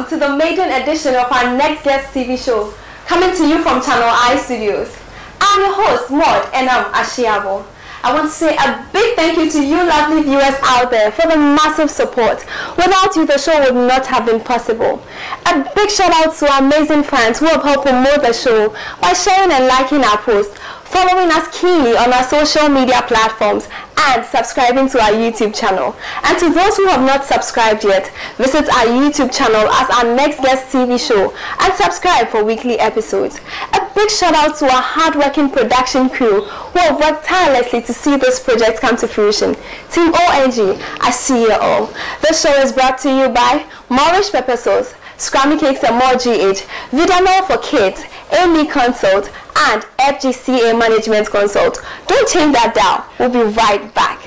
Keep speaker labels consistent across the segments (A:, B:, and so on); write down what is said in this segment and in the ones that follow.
A: to the maiden edition of our Next Guest TV show, coming to you from Channel I Studios. I'm your host, Maud, and I'm Ashiabo. I want to say a big thank you to you lovely viewers out there for the massive support. Without you, the show would not have been possible. A big shout out to our amazing fans who have helped promote the show by sharing and liking our posts, following us keenly on our social media platforms, and subscribing to our YouTube channel. And to those who have not subscribed yet, visit our YouTube channel as our Next Guest TV show and subscribe for weekly episodes. A big shout out to our hard-working production crew who have worked tirelessly to see this project come to fruition. Team ONG, I see you all. This show is brought to you by Moorish Pepper Sauce, Scrammy Cakes and More GH, Vidanol for Kids, AME Consult, and FGCA Management Consult. Don't change that dial. We'll be right back.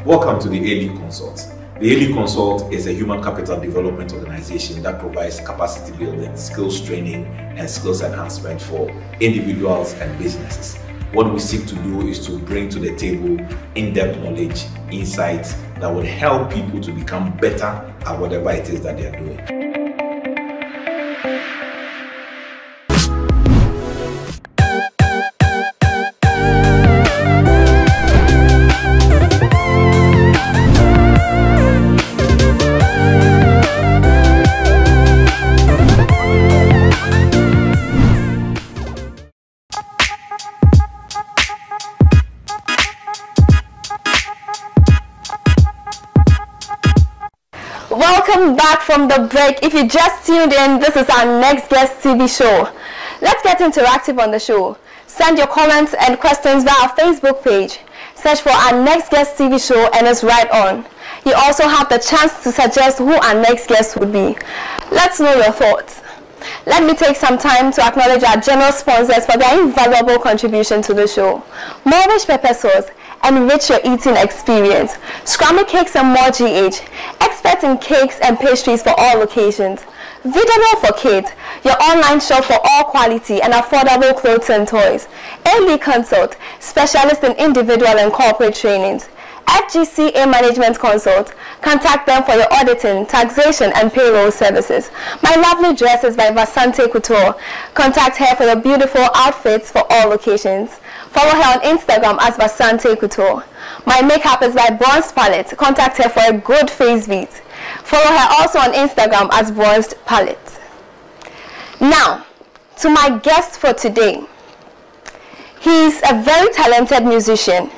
B: Welcome to the ALE Consult. The ALE Consult is a human capital development organization that provides capacity building, skills training, and skills enhancement for individuals and businesses. What we seek to do is to bring to the table in-depth knowledge, insights that would help people to become better at whatever it is that they are doing.
A: Welcome back from the break. If you just tuned in, this is our Next Guest TV show. Let's get interactive on the show. Send your comments and questions via our Facebook page. Search for our Next Guest TV show and it's right on. You also have the chance to suggest who our next guest would be. Let's know your thoughts. Let me take some time to acknowledge our general sponsors for their invaluable contribution to the show. Moorish Pepper Sauce, enrich your eating experience. Scrammy Cakes and More GH, experts in cakes and pastries for all occasions. Vidanol for Kids, your online shop for all quality and affordable clothes and toys. AME Consult, specialist in individual and corporate trainings. FGCA Management Consult, contact them for your auditing, taxation and payroll services. My Lovely Dress is by Vasante Couture. Contact her for your beautiful outfits for all occasions. Follow her on Instagram as Vasante Couture. My Makeup is by Bronzed Palette. Contact her for a good face beat. Follow her also on Instagram as Bronzed Palette. Now, to my guest for today. He's a very talented musician.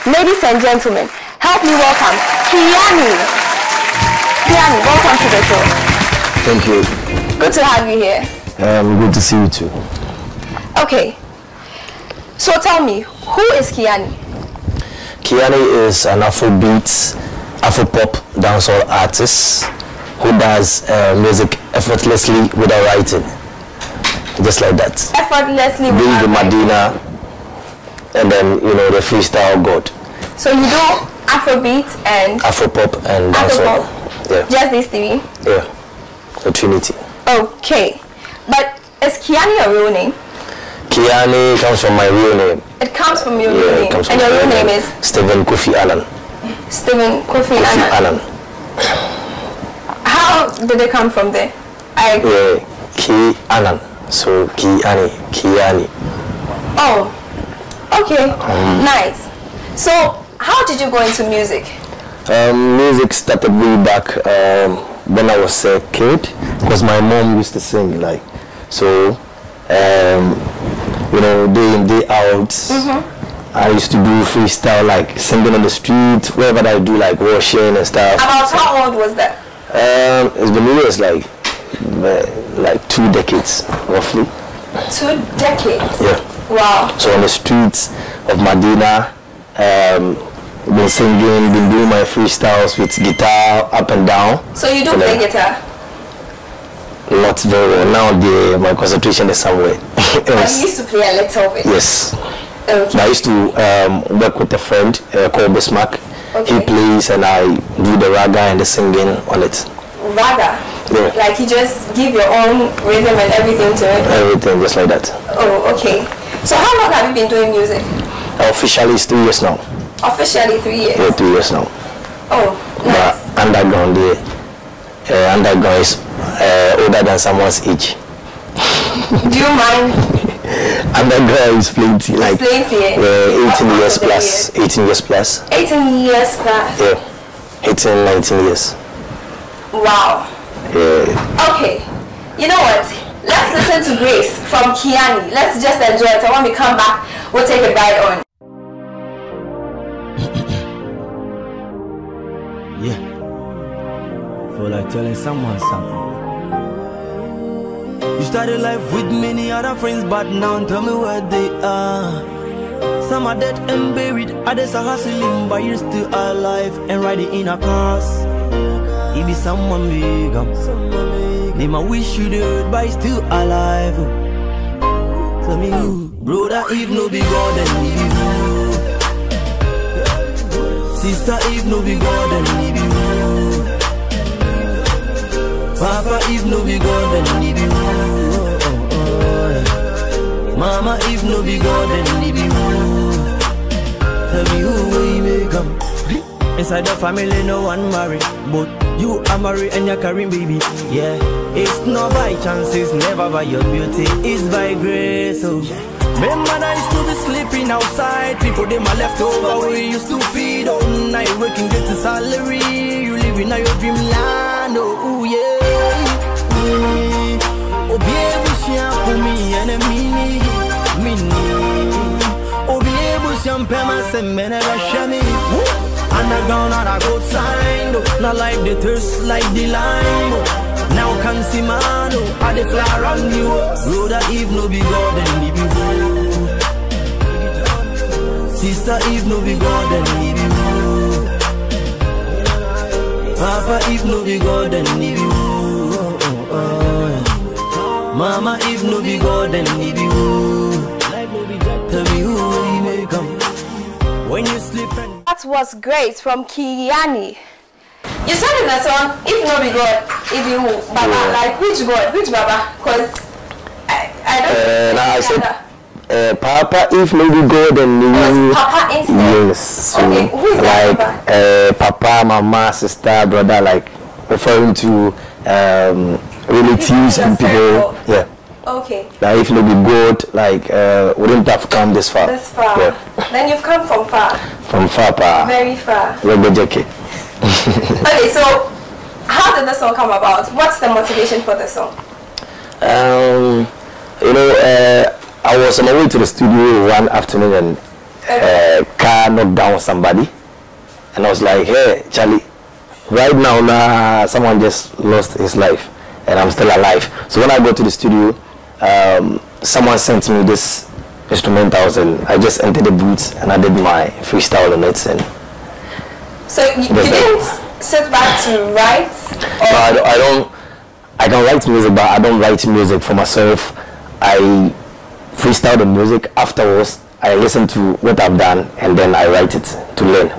A: Ladies and gentlemen, help me welcome Kiaani. Kiaani, welcome to the show.
C: Thank you.
A: Good to have you here.
C: Good to see you too.
A: Okay. So tell me, who is Kiaani?
C: Kiaani is an Afrobeat, Afropop dancehall artist who does music effortlessly without writing. Just like that.
A: Effortlessly
C: being
A: without
C: the
A: writing.
C: Madina, and then, you know, the freestyle god.
A: So you do Afrobeat and
C: Afropop and dancehall. Yeah.
A: Just these three?
C: Yeah. The Trinity.
A: Okay. But is Kiaani a real name?
C: Kiaani comes from my real name.
A: It comes from your real name. And your real name is?
C: Stephen Kofi Annan.
A: Stephen Kofi Annan. How did it come from there?
C: Yeah, Kianan. So Kiaani.
A: Oh, okay. Nice. So how did you go into music?
C: Music started way back when I was a kid, because my mom used to sing, like, so you know, day in, day out. I used to do freestyle, like singing on the street, wherever I do, like washing and stuff.
A: About how old was that?
C: It's been years, like 2 decades, roughly.
A: 2 decades?
C: Yeah.
A: Wow.
C: So on the streets of Medina, been singing, been doing my freestyles with guitar up and down.
A: So you do play guitar?
C: Not very well. Now my concentration is somewhere.
A: But you used to play a little bit?
C: Yes.
A: Okay.
C: I used to work with a friend called Bismarck.
A: Okay.
C: He plays and I do the raga and the singing on it.
A: Raga?
C: Yeah.
A: Like you just give your own rhythm and everything to it?
C: Everything, just like that.
A: Oh, okay. So how long have you been doing music?
C: Officially it's 3 years now.
A: Officially 3 years?
C: Yeah, 3 years now.
A: Oh, nice.
C: But underground, underground is older than someone's age.
A: Do you mind?
C: Underground is plenty, like
A: plenty,
C: 18 years plus. 18 years plus.
A: 18 years plus?
C: Yeah, 18, 19 years.
A: Wow.
C: Yeah.
A: Okay, you know what? Let's listen to Grace from Kiaani. Let's just enjoy it, and when we come back, we'll take it right on.
D: Yeah, feel like telling someone something. You started life with many other friends, but now tell me where they are. Some are dead and buried, others are hustling, but you're still alive and riding in a cars. It be someone big, they might wish you dead, but you're still alive. Tell me who, brother, if no be God, then leave you. Sister, if no be God, then leave you. Papa, if no be God, then leave you. Mama, if no be God, then leave you. Tell me who we make come. Inside the family, no one marry, but you are married and you're carrying baby. Yeah, it's not by chance, it's never by your beauty, it's by grace. So remember I used to be sleeping outside. People they my leftover, we used to feed all night, working get a salary. You living in your dreamland, oh yeah. Oh baby, she for me and a mini. Oh baby, she pema se menega shami. Underground and I go sign, not like the thirst, like the lime. Now can see man, I dey fly around you. Brother, if no be God, then leave you. Sister, if no be God, then leave you. Papa, if no be God, then leave you. Mama, if no be God, then leave you. Tell me who we may come when you sleep.
A: That was Grace from Kiaani. You said in the song, if no be God, if you Baba, like which God, which Baba? Because I don't know.
C: I said, Papa, if no be God, then you.
A: Papa instead?
C: Yes. So,
A: okay, who is
C: like,
A: that Papa?
C: Papa, Mama, sister, brother, like referring to relatives and people. Yeah. Okay. Like if no be God, like wouldn't have come this far.
A: This far.
C: Yeah.
A: Then you've come from far.
C: From far, pa.
A: Very far.
C: Okay,
A: so how did the song come about? What's the motivation for the song?
C: You know, I was on my way to the studio one afternoon and car knocked down somebody, and I was like, hey, Charlie, right now, someone just lost his life, and I'm still alive. So when I go to the studio, someone sent me this instrumentals, and I just entered the booth and I did my freestyle on it. And
A: so you didn't sit back to write?
C: No, I can write music, but I don't write music for myself. I freestyle the music. Afterwards, I listen to what I've done and then I write it to learn.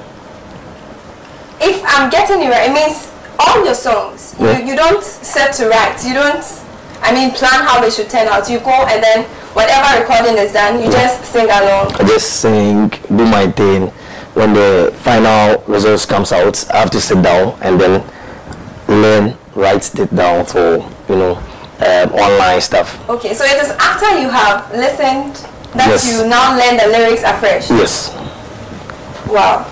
A: If I'm getting you right, it means all your songs, you don't set to write. You don't, plan how they should turn out. You go and then whatever recording is done, you just sing along.
C: I just sing, do my thing. When the final results comes out, I have to sit down and then learn, write it down for, online stuff.
A: Okay, so it is after you have listened that you now learn the lyrics afresh?
C: Yes.
A: Wow.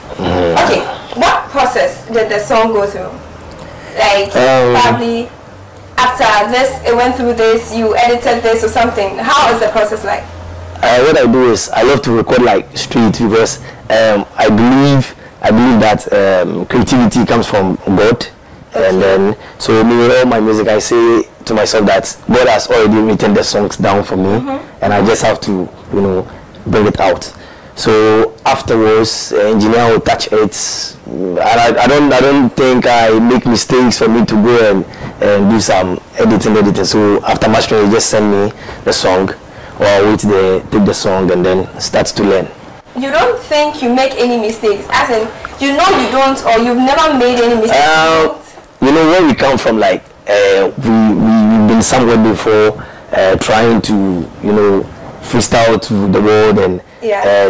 A: Okay, what process did the song go through? Like, probably after this, it went through this, you edited this or something. How is the process like?
C: What I do is I love to record like street because I believe that creativity comes from God. Okay. And then so me with all my music, I say to myself that God has already written the songs down for me, and I just have to bring it out. So afterwards, engineer will touch it. I don't think I make mistakes for me to go and do some editing. So after mastering, you just send me the song, or I wait there, take the song, and then start to learn.
A: You don't think you make any mistakes, as in you don't, or you've never made any mistakes?
C: Where we come from, like we've been somewhere before, trying to freestyle to the world, and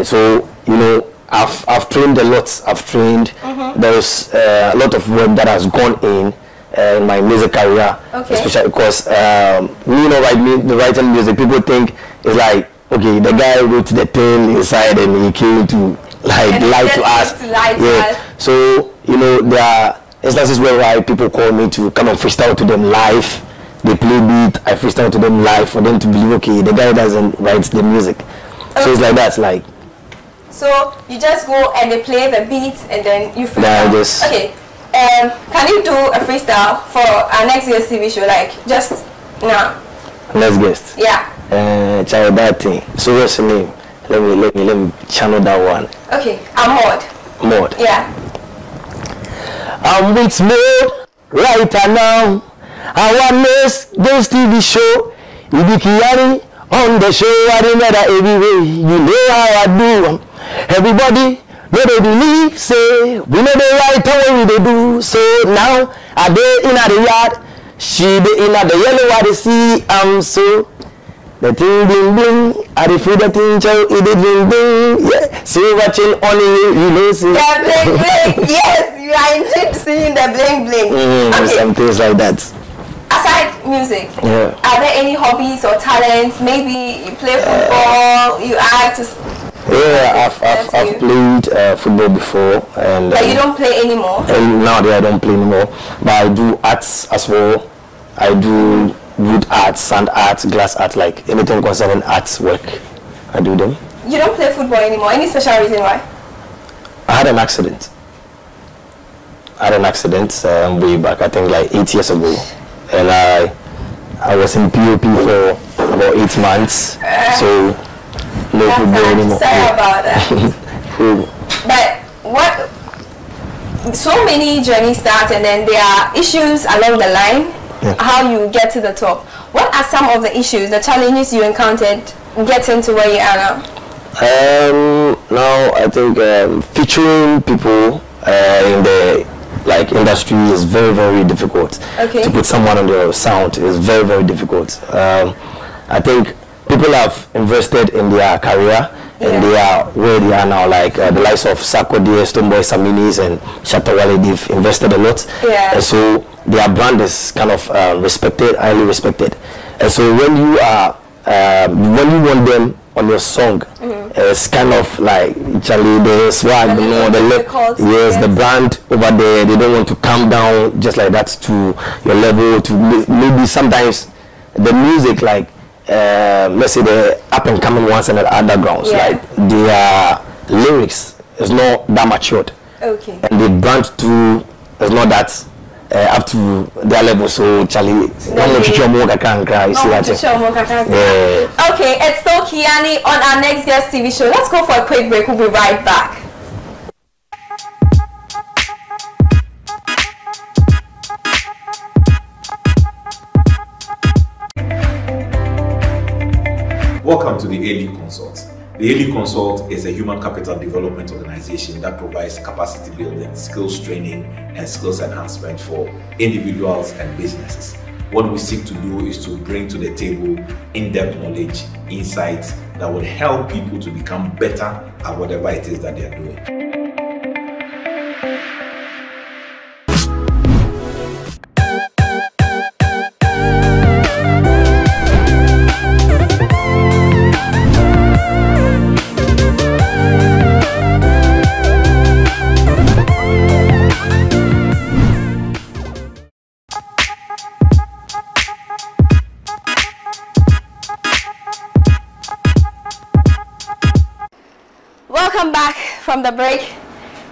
C: so you know, I've trained a lot. I've trained. There's a lot of work that has gone in my music career, especially because you know, writing music, people think it's like, okay, the guy wrote the thing inside and he came to like lie to us. So you know, there are instances where people call me to come and freestyle to them live. They play beat, I freestyle to them live for them to believe, okay, the guy doesn't write the music. So it's like that, like.
A: So you just go and they play the beats and then you freestyle. Okay. Can you do a freestyle for our next guest TV show, like just now?
C: Next guest.
A: Yeah.
C: Child, that thing. So what's the name? Let me channel that one. Okay.
A: I'm Maud. Yeah.
C: I'm with Maud right now. Our next guest TV show. King Kiaani on the show. I remember every way. You know how I do. Everybody know they believe, say we know the right way they do. So now I dey in the yard. She dey in the yellow what they see. So the thing bling bling, I feel the thing chow, it bling bling, yeah. See watching only you know see.
A: The bling bling, yes, you are indeed seeing the bling bling.
C: Some things like that.
A: Aside music, are there any hobbies or talents? Maybe you play football, you act.
C: Yeah, I've played football before, and
A: but you don't play anymore.
C: And now I don't play anymore, but I do arts as well. I do wood art, sand art, glass art, like anything concerning arts work, I do them.
A: You don't play football anymore. Any special reason why?
C: I had an accident. Way back, I think like 8 years ago, and I was in POP for about 8 months, so no football anymore.
A: Sorry about that. But what? So many journeys start, and then there are issues along the line. How you get to the top. What are some of the issues, the challenges you encountered getting to where you are now?
C: Now I think featuring people in the industry is very, very difficult. To put someone on your sound is very, very difficult. I think people have invested in their career and they are where they are now, like the likes of Sarkodie, Stoneboy Saminis and Shatawale, they've invested a lot. And so their brand is kind of respected, highly respected. And so when you are, when you want them on your song, it's kind of like Charlie, the swag, you know, the brand over there, they don't want to come down just like that to your level, to maybe sometimes the music, like let's say the up and coming ones and the undergrounds, like their lyrics is not that matured, and the brand too is not that up to their level. So Charlie, you see that?
A: Okay, it's still Kiaani on our next guest TV show. Let's go for a quick break. We'll be right back.
B: Welcome to the Elite Consult. The Elite Consult is a human capital development organization that provides capacity building, skills training, and skills enhancement for individuals and businesses. What we seek to do is to bring to the table in-depth knowledge, insights that will help people to become better at whatever it is that they are doing.
A: Welcome back from the break.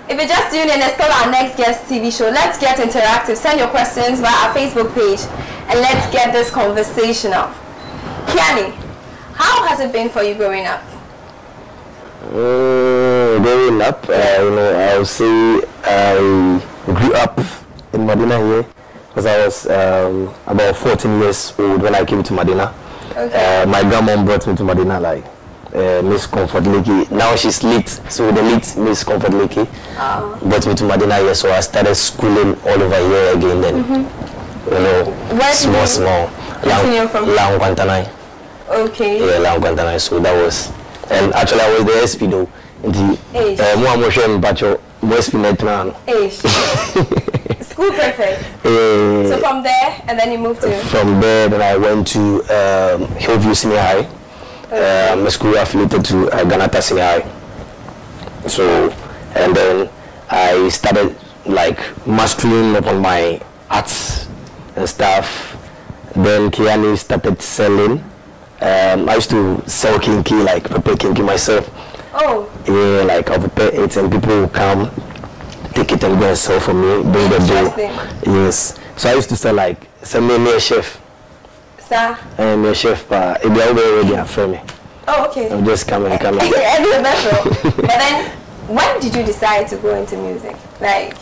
A: If you're just tuning in, it's still our next guest TV show. Let's get interactive. Send your questions via our Facebook page and let's get this conversational. Kiaani, how has it been for you growing up?
C: Growing up, you know, I would say I grew up in Medina here because I was about 14 years old when I came to Medina. My grandmom brought me to Medina, like Miss Comfort Lakey. Now she's lit, so the lit Miss Comfort Lakey brought me to Medina here, so I started schooling all over here again then. You know, small, Lang Guantanay.
A: Okay.
C: Yeah, Languantana. So that was, and actually I was the SP though. In the
A: School prefect. So from there, and then you moved to?
C: From there, then I went to Hillview Senior High. I'm a school affiliated to Ganata Senior High. So, and then I started like mastering upon my arts and stuff. Then Kiaani started selling. I used to sell King Kiaani, like prepare King Kiaani myself.
A: Oh.
C: Yeah, like I'll prepare it and people will come, take it and go and sell for me, bring the bill. Yes. So I used to sell like, sell me a chef.
A: Sir?
C: I'm a chef, but it be already for me.
A: Oh, okay.
C: I'm just coming.
A: But then, when did you decide to go into music? Like?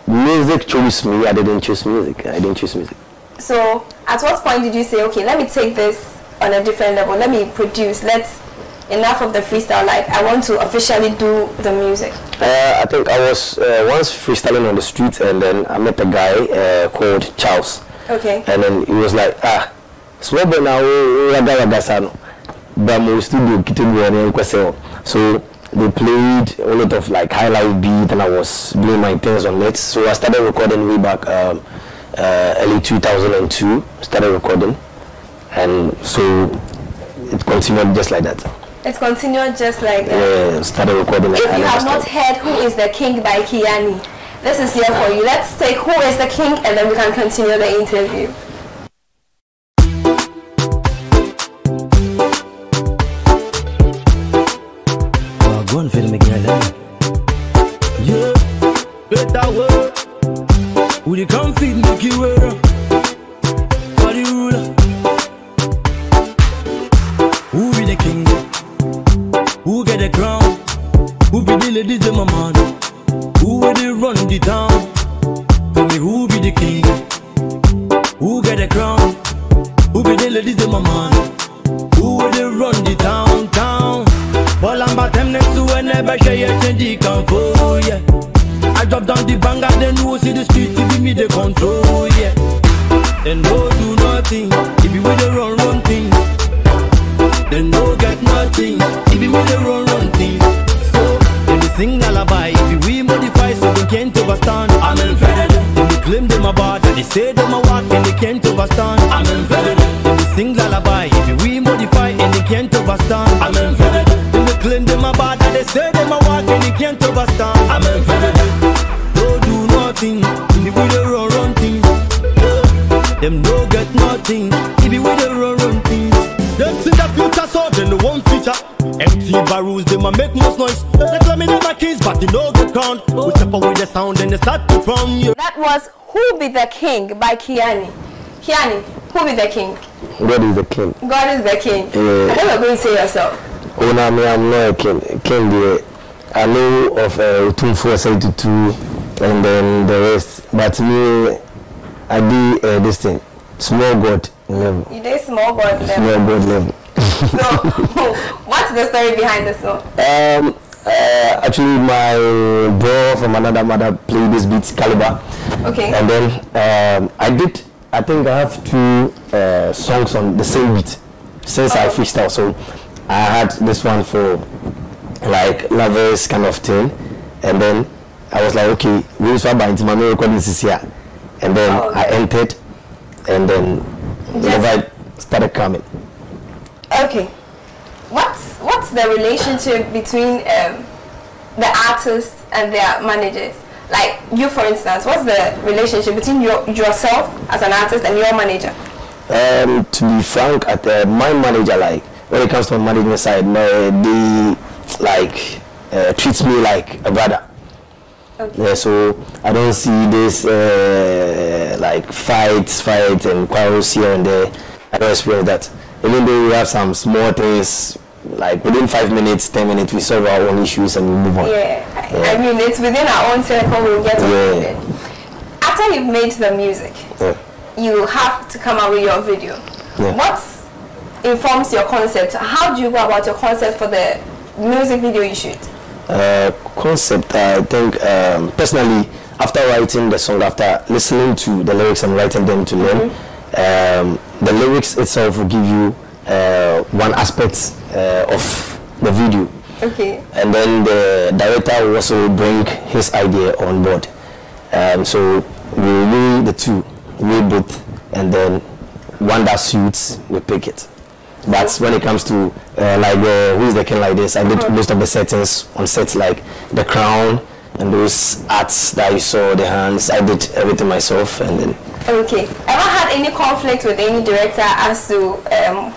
C: Music chose me. I didn't choose music.
A: So, at what point did you say, okay, let me take this on a different level, let me produce, enough of the freestyle, like I want to officially do the music?
C: I think I was once freestyling on the street, and then I met a guy called Charles.
A: Okay.
C: And then he was like, small boy now, so they played a lot of like high life beat, and I was doing my things on it. So I started recording way back early 2002, started recording. And so it continued just like that.
A: It continued just like that?
C: Yeah, started recording.
A: If you have not heard Who is the King by Kiaani, this is here for you. Let's take Who is the King and then we can continue the interview.
D: Go on, film again. Yeah, better word. Would you come feed me, Kiwera? Body ruler. Who be the king? Who get the crown? Who be the ladies in my man? Who will they run the town? Tell me who be the king? Who get the crown? Who be the ladies in my man? Who will they run the town? Well, I'm about them next to whenever she change the control, yeah. I drop down the banger, then who see the street to be me the control, yeah. Then no do nothing, if you with the run thing. Then no get nothing, if you with the run thing. So, then they sing lullaby, if we modify so they can't overstand. I'm infidel. Then they claim them about, and they say them a walk and they can't overstand. I'm infidel. Then they sing lullaby, if we modify and they can't overstand. I'm infidel. Then they claim them about, and they say them a walk and they can't overstand. I'm infidel. Don't do nothing, if you with the run thing. Them no get nothing, if you with the run thing. Them see the future, so then the one feature. Empty barrels, they might make most noise. They claim them my keys, but they no get count. We step away the sound, then they start to from you.
A: That was Who Be the King by Kiaani. Kiaani, who be the king?
C: God is the king.
A: God is the king.
C: Yeah.
A: I think you're going to say yourself.
C: Oh, no, I'm not a king. King, I know of 242 and then the rest. But me, I do this thing. Small God level.
A: You did small God level.
C: Small God level.
A: So, what's the story behind the song?
C: Actually, my bro from another mother played this beat, Caliber.
A: Okay.
C: And then I think I have 2 songs on the same beat since I freestyle. So I had this one for like lovers kind of thing, and then I was like, okay, we'll swap by into my recording this here, and then I entered, and then the vibe started coming.
A: Okay, what's the relationship between the artists and their managers? Like you, for instance, what's the relationship between yourself as an artist and your manager?
C: To be frank, at my manager, like when it comes to my management side, they like treats me like a brother. Okay. Yeah, so I don't see this like fights and quarrels here and there. I don't experience that. Even though we have some small things, like within 5 minutes, 10 minutes, we solve our own issues and we move on.
A: Yeah, I mean, it's within our own circle, we'll get on with it. After you've made the music, you have to come out with your video. What informs your concept? How do you go about your concept for the music video you shoot?
C: Concept, I think, personally, after writing the song, after listening to the lyrics and writing them to learn, the lyrics itself will give you one aspect of the video.
A: Okay.
C: And then the director will also bring his idea on board. So we weigh the two, weigh both, and then one that suits, we pick it. But when it comes to like Who's the King like this, I did most of the settings on sets, like the crown and those arts that you saw, the hands. I did everything myself, and then.
A: Okay. Ever had any conflict with any director as to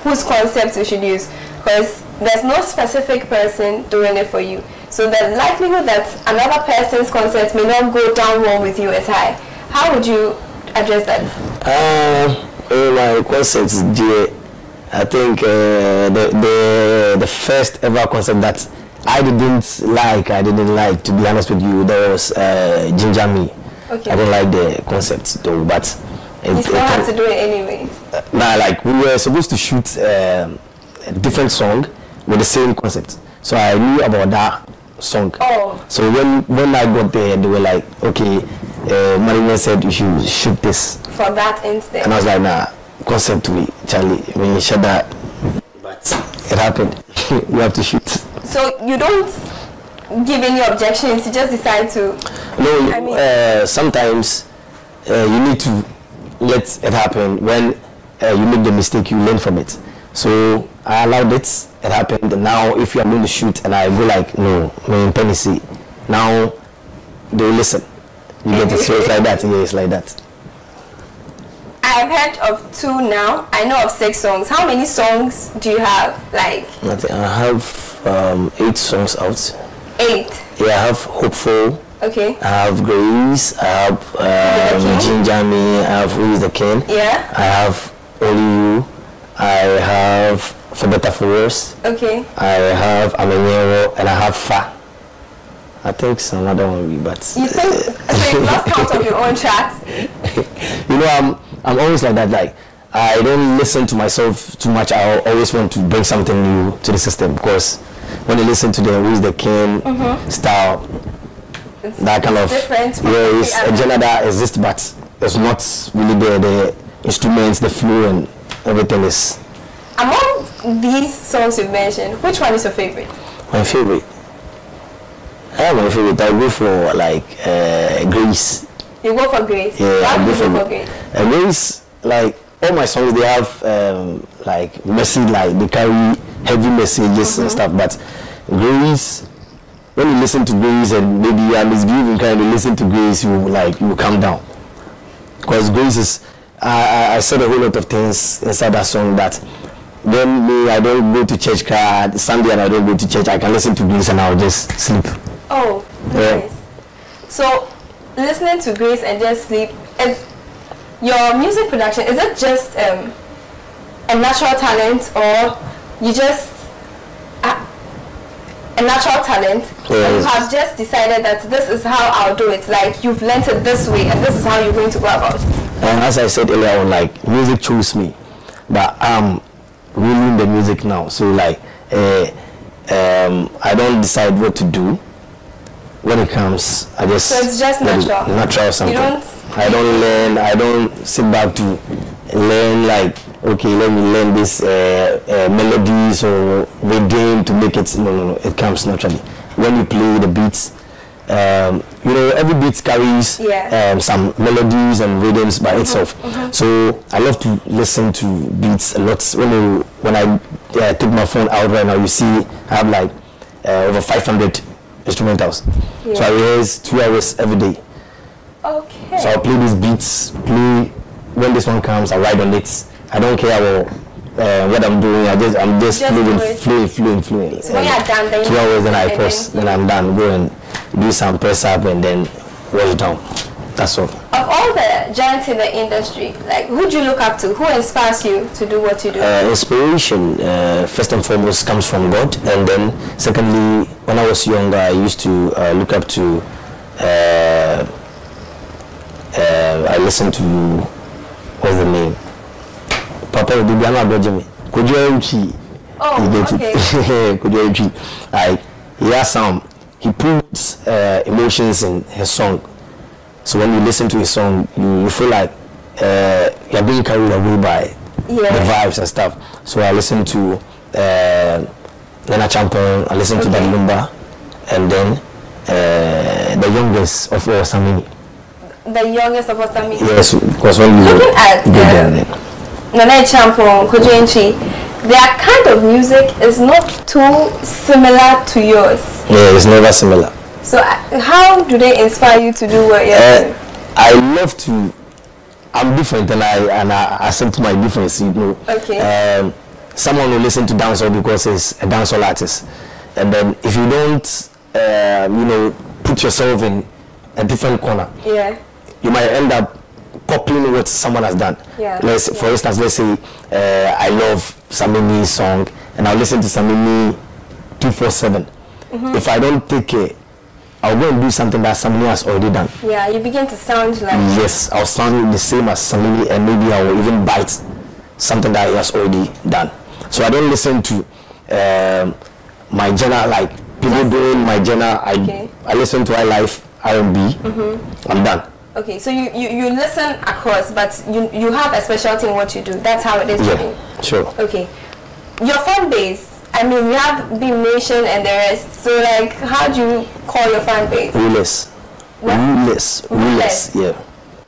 A: whose concept we should use? Because there's no specific person doing it for you, so the likelihood that another person's concept may not go down well with you is high. How would you address that?
C: My concepts, I think the first ever concept that I didn't like, to be honest with you, that was Ginger Me.
A: Okay.
C: I didn't like the concept though, but
A: you still had to do it anyway.
C: Like we were supposed to shoot a different song with the same concept, so I knew about that song.
A: Oh.
C: So when I got there, they were like, okay, Marina said you should shoot this
A: for that instead.
C: And I was like, nah, concept we Charlie, when you shut that, but it happened. You have to shoot. So
A: you don't give any objections, you just decide to.
C: No, I mean, sometimes you need to let it happen. When you make the mistake, you learn from it. So I allowed it happened. And now if you are going to shoot and I go like, no, I'm in Tennessee, now they will listen. You get it. So it's like that. Yeah, it's like that.
A: I've heard of 2 now. I know of 6 songs. How many songs do you have? Like
C: I have 8 songs out.
A: 8?
C: Yeah, I have Hopeful.
A: Okay.
C: I have Grace. I have Ginger Me. I have Who Is the King.
A: Yeah.
C: I have Only You. I have For Better For Worse.
A: Okay.
C: I have Amenero, and I have Fa. I think it's another one, but
A: you think so? You lost count of your own tracks.
C: You know, I'm always like that. Like I don't listen to myself too much. I always want to bring something new to the system, because when you listen to the Who's the King style, it's that kind of it's a genre that exists, but it's not really the instruments, the flow, and everything is.
A: Among these songs you've mentioned, which one is your favorite?
C: My favorite. My favorite. I go for like Grace.
A: You go for Grace?
C: Yeah,
A: why
C: I
A: do
C: go
A: you go
C: for
A: Grace?
C: Grace, like all my songs, they have like message, like they carry heavy messages and stuff. But Grace, when you listen to Grace and maybe you are misbehaving, kind of listen to Grace, you will calm down. Because Grace is, I said a whole lot of things inside that song that when me, I don't go to church, Sunday and I don't go to church, I can listen to Grace and I'll just sleep.
A: Oh, nice. So listening to Grace and just sleep, is your music production, is it just a natural talent, or you just a natural talent, and you have just decided that this is how I'll do it, like you've learned it this way and this is how you're going to go about it?
C: And as I said earlier on, like music chose me, but I'm ruling the music now, so like I don't decide what to do. When it comes, I just,
A: so it's just natural
C: something. I don't learn, I don't sit back to learn like, okay, let me learn this melodies or rhythm to make it. No, it comes naturally. When you play the beats, you know, every beat carries some melodies and rhythms by itself. So I love to listen to beats a lot. When I take my phone out right now, you see I have like over 500 instrumentals. So I rehearse 2 hours every day.
A: Okay.
C: So I play these beats, when this one comes, I write on it. I don't care about what I'm doing. I'm just fluent.
A: So when you're done, then
C: 2 hours, then I press, then I'm done. Go and do some press up and then wash down. That's all.
A: Of all the giants in the industry, like who do you look up to? Who inspires you to do what you do? Inspiration,
C: first and foremost, comes from God, and then secondly, when I was younger, I used to look up to. I listened to, what's the name? Papa Dibiana Dojimi.
A: Oh,
C: okay. He has some. He puts emotions in his song. So when you listen to his song, you feel like you're being carried away by the vibes and stuff. So I listen to Nana Champon, I listen to the Lumba, and then the youngest of all Samini.
A: The youngest of all Samini?
C: Yes, because when we
A: looking at Nana Champon, Kojenchi, their kind of music is not too similar to yours.
C: Yeah, it's never similar.
A: So how do they inspire you to do what you're doing?
C: I love to. I'm different, and I accept my difference. You know.
A: Okay.
C: Someone will listen to dancehall because he's a dancehall artist, and then if you don't, you know, put yourself in a different corner, you might end up copying what someone has done. For instance, let's say I love Samini's song, and I'll listen to Samini 247. If I don't take care, I'll go and do something that Samini has already done. Yeah,
A: you begin to sound like...
C: Yes, I'll sound the same as Samini, and maybe I will even bite something that he has already done. So I don't listen to my genre, like people doing my genre. I listen to highlife, R&B. I'm done.
A: Okay, so you listen across, but you have a specialty in what you do. That's how it is.
C: Yeah, sure.
A: Okay, your fan base. I mean, you have Beam Nation and the rest. So, like, how do you call your fan base?
C: Rulers. Rulers. Yeah.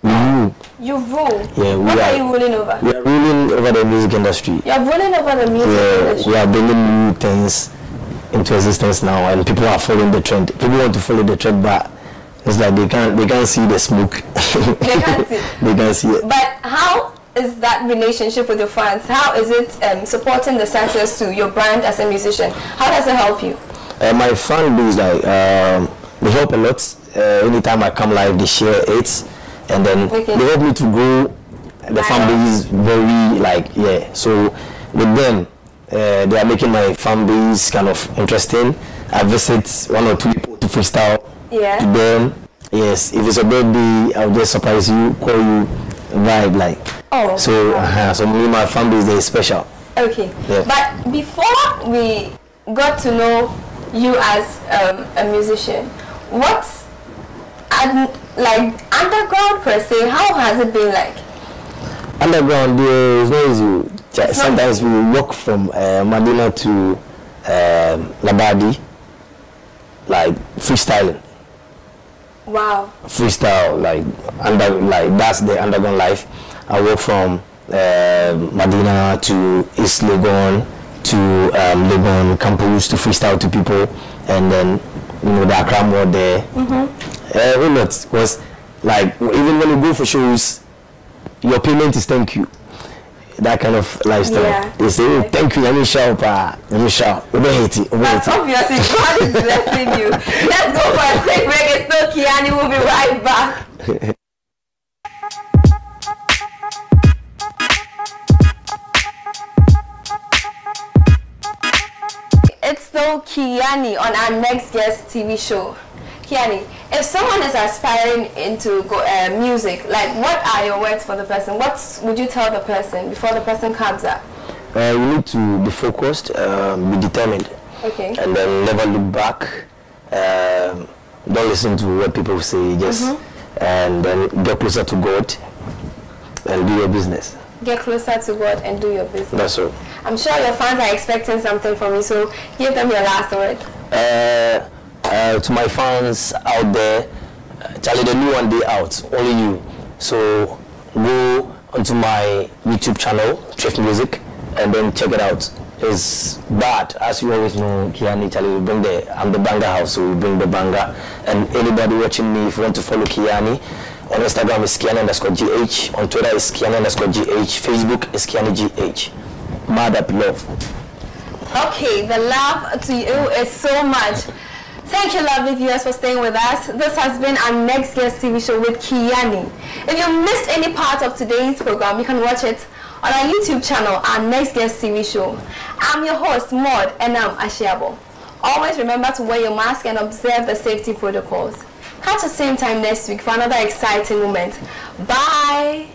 C: We rule.
A: You rule?
C: Yeah,
A: what are you ruling over?
C: We are ruling over the music industry.
A: You are ruling over the music industry?
C: We are bringing new things into existence now, and people are following the trend. People want to follow the trend, but it's like they can't see the smoke.
A: They can't see.
C: They can't see it.
A: But how is that relationship with your fans? How is it supporting the success to your brand as a musician? How does it help you?
C: My fan base, like, they help a lot. Anytime I come live, they share it, and then they help me to grow. The fan base is very, like, so with them, they are making my fan base kind of interesting. I visit 1 or 2 people to freestyle to them. Yes, if it's a birthday, I'll just surprise you, call you, vibe, like. So me and my fan base, they're special.
A: Okay. But before we got to know you as a musician, what's like underground per se? How has it been like?
C: Underground is not easy. Sometimes we walk from Medina to Labadi, like freestyling.
A: Wow.
C: Freestyle, like that's the underground life. I walk from Medina to East Legon to Legon campus to freestyle to people, and then you know the Accra more there. Because like even when you go for shows, your payment is thank you. That kind of lifestyle. They say, oh, thank you, let me shout. But obviously God is blessing you.
A: Let's go for a quick break. It's still Kiaani. We'll be right back. It's still Kiaani on our next guest TV show. Kiaani, if someone is aspiring into music, like what are your words for the person? What would you tell the person before the person comes up?
C: You need to be focused, be determined, and then never look back. Don't listen to what people say, just and then get closer to God and do your business.
A: Get closer to God and do your business.
C: That's all.
A: I'm sure your fans are expecting something from you, so give them your last word.
C: To my fans out there, Charlie, the new one day out, only you. So go onto my YouTube channel, Thrift Music, and then check it out. It's bad, as you always know, Kiaani, Charlie, I'm the banger house, so we bring the banger. And anybody watching me, if you want to follow Kiaani, on Instagram is Kiaani_GH, on Twitter is Kiaani_GH, Facebook is KiaaniGH. Mad up love.
A: Okay, the love to you is so much. Thank you, lovely viewers, for staying with us. This has been our next guest TV show with Kiaani. If you missed any part of today's program, you can watch it on our YouTube channel, our next guest TV show. I'm your host, Maud, and I'm Ashiabo. Always remember to wear your mask and observe the safety protocols. Catch us same time next week for another exciting moment. Bye!